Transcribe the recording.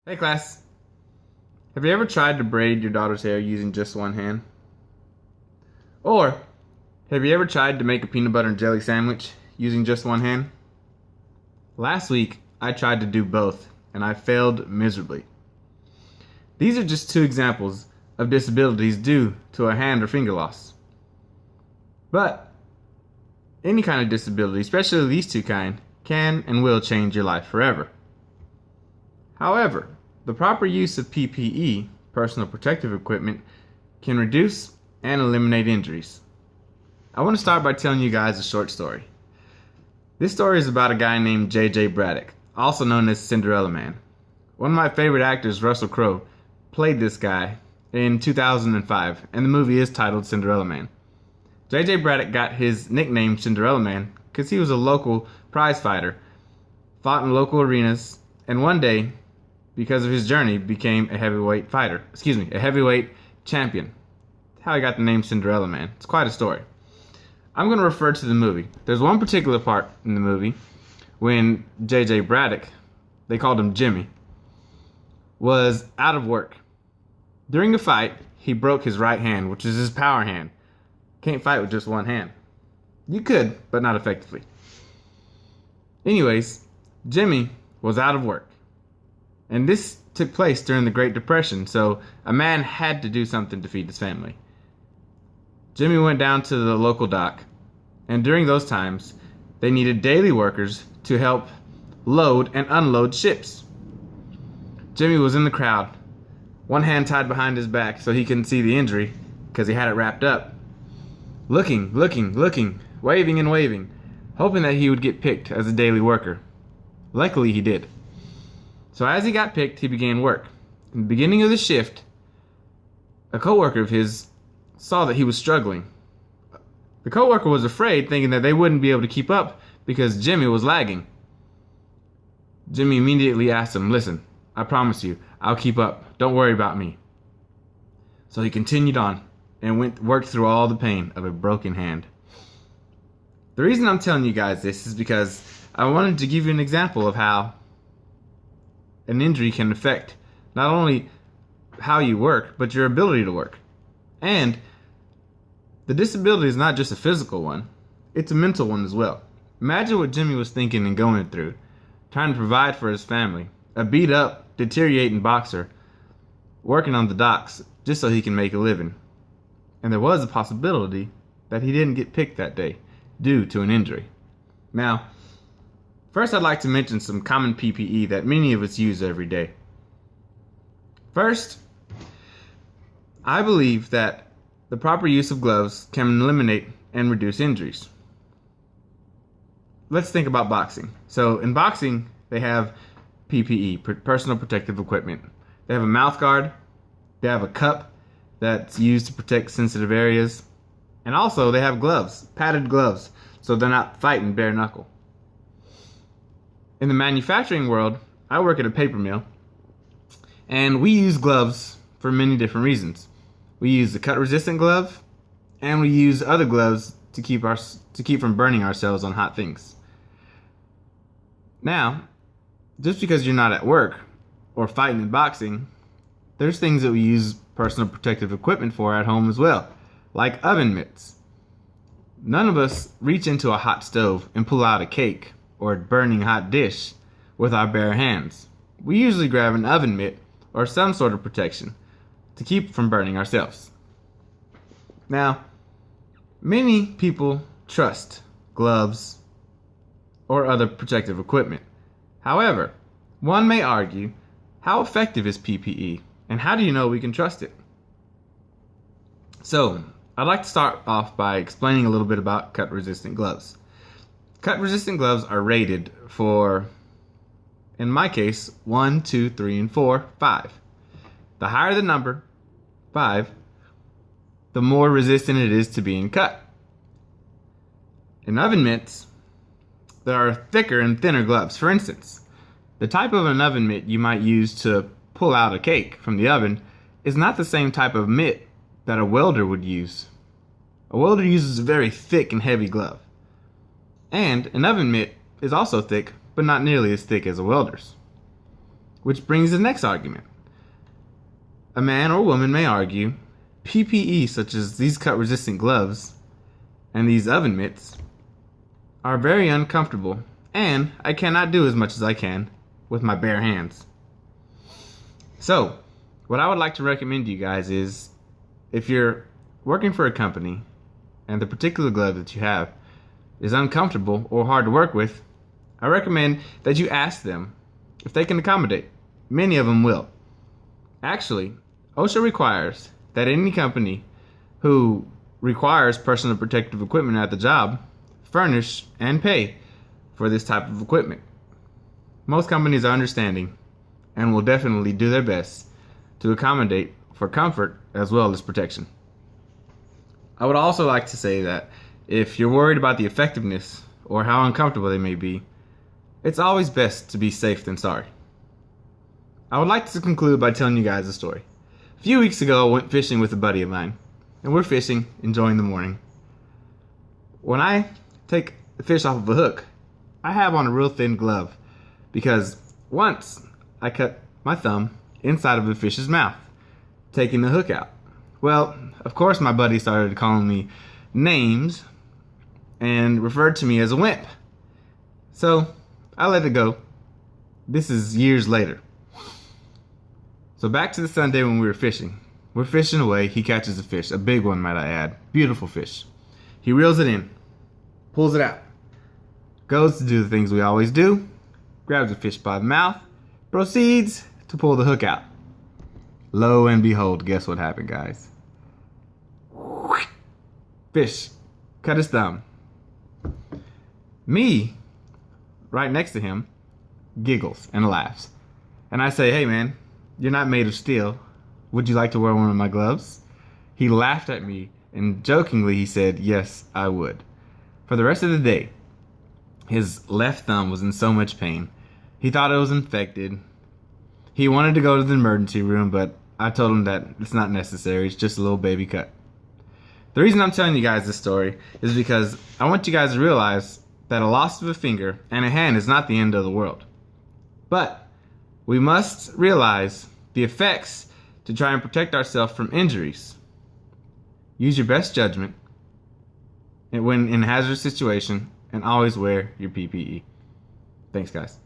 Hey class, have you ever tried to braid your daughter's hair using just one hand? Or have you ever tried to make a peanut butter and jelly sandwich using just one hand? Last week, I tried to do both and I failed miserably. These are just two examples of disabilities due to a hand or finger loss. But any kind of disability, especially these two kind, can and will change your life forever. However, the proper use of PPE, personal protective equipment, can reduce and eliminate injuries. I want to start by telling you guys a short story. This story is about a guy named J.J. Braddock, also known as Cinderella Man. One of my favorite actors, Russell Crowe, played this guy in 2005, and the movie is titled Cinderella Man. J.J. Braddock got his nickname Cinderella Man because he was a local prize fighter, fought in local arenas, and one day, because of his journey, became a heavyweight champion. That's how he got the name Cinderella Man. It's quite a story. I'm going to refer to the movie. There's one particular part in the movie when J.J. Braddock, they called him Jimmy, was out of work. During the fight, he broke his right hand, which is his power hand. Can't fight with just one hand. You could, but not effectively. Anyways, Jimmy was out of work. And this took place during the Great Depression, so a man had to do something to feed his family. Jimmy went down to the local dock, and during those times, they needed daily workers to help load and unload ships. Jimmy was in the crowd, one hand tied behind his back so he couldn't see the injury because he had it wrapped up. Looking, waving and waving, hoping that he would get picked as a daily worker. Luckily, he did. So as he got picked, he began work. In the beginning of the shift, a coworker of his saw that he was struggling. The coworker was afraid, thinking that they wouldn't be able to keep up because Jimmy was lagging. Jimmy immediately asked him, "Listen, I promise you, I'll keep up. Don't worry about me." So he continued on and worked through all the pain of a broken hand. The reason I'm telling you guys this is because I wanted to give you an example of how an injury can affect not only how you work, but your ability to work. And the disability is not just a physical one, it's a mental one as well. Imagine what Jimmy was thinking and going through, trying to provide for his family, a beat up, deteriorating boxer, working on the docks just so he can make a living. And there was a possibility that he didn't get picked that day due to an injury. Now, first, I'd like to mention some common PPE that many of us use every day. First, I believe that the proper use of gloves can eliminate and reduce injuries. Let's think about boxing. So in boxing, they have PPE, personal protective equipment. They have a mouth guard, they have a cup that's used to protect sensitive areas, and also they have gloves, padded gloves, so they're not fighting bare knuckle. In the manufacturing world, I work at a paper mill, and we use gloves for many different reasons. We use the cut-resistant glove, and we use other gloves to keep from burning ourselves on hot things. Now, just because you're not at work or fighting in boxing, there's things that we use personal protective equipment for at home as well, like oven mitts. None of us reach into a hot stove and pull out a cake or a burning hot dish with our bare hands. We usually grab an oven mitt or some sort of protection to keep from burning ourselves. Now, many people trust gloves or other protective equipment. However, one may argue, how effective is PPE and how do you know we can trust it? So, I'd like to start off by explaining a little bit about cut-resistant gloves. Cut-resistant gloves are rated for, in my case, 1, 2, 3, and 4, 5. The higher the number, 5, the more resistant it is to being cut. In oven mitts, there are thicker and thinner gloves. For instance, the type of an oven mitt you might use to pull out a cake from the oven is not the same type of mitt that a welder would use. A welder uses a very thick and heavy glove. And an oven mitt is also thick, but not nearly as thick as a welder's. Which brings the next argument. A man or woman may argue PPE, such as these cut-resistant gloves and these oven mitts, are very uncomfortable, and I cannot do as much as I can with my bare hands. So, what I would like to recommend to you guys is, if you're working for a company and the particular glove that you have is uncomfortable or hard to work with, I recommend that you ask them if they can accommodate. Many of them will. Actually, OSHA requires that any company who requires personal protective equipment at the job furnish and pay for this type of equipment. Most companies are understanding and will definitely do their best to accommodate for comfort as well as protection. I would also like to say that if you're worried about the effectiveness or how uncomfortable they may be, it's always best to be safe than sorry. I would like to conclude by telling you guys a story. A few weeks ago, I went fishing with a buddy of mine, and we're fishing, enjoying the morning. When I take the fish off of a hook, I have on a real thin glove because once I cut my thumb inside of a fish's mouth, taking the hook out. Well, of course my buddy started calling me names and referred to me as a wimp. So I let it go. This is years later. So back to the Sunday when we were fishing. We're fishing away. He catches a fish, a big one might I add. Beautiful fish. He reels it in, pulls it out, goes to do the things we always do, grabs the fish by the mouth, proceeds to pull the hook out. Lo and behold, guess what happened, guys? Fish cut his thumb. Me, right next to him, giggles and laughs. And I say, hey man, you're not made of steel. Would you like to wear one of my gloves? He laughed at me and jokingly he said, yes, I would. For the rest of the day, his left thumb was in so much pain. He thought it was infected. He wanted to go to the emergency room, but I told him that it's not necessary. It's just a little baby cut. The reason I'm telling you guys this story is because I want you guys to realize that a loss of a finger and a hand is not the end of the world. But we must realize the effects to try and protect ourselves from injuries. Use your best judgment when in a hazardous situation and always wear your PPE. Thanks, guys.